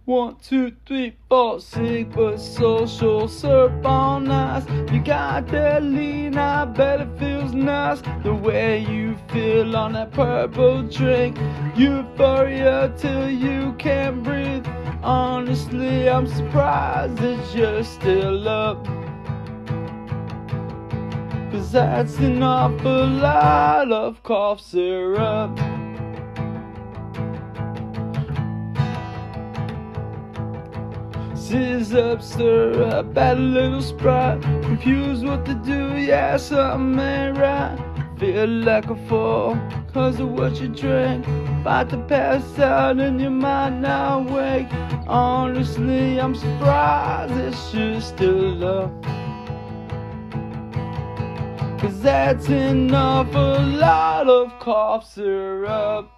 1, 2, 3, 4, sick but social syrup on ice. You got that lean, I bet it feels nice. The way you feel on that purple drink, euphoria till you can't breathe. Honestly, I'm surprised that you're still up, 'cause that's an awful lot of cough syrup. Sizz up, stir up, add a little Sprite. Confused what to do, yeah, something ain't right. Feel like a fool, 'cause of what you drank. About to pass out and you might not wake. Honestly, I'm surprised that you're still up, 'cause that's an awful lot of cough syrup.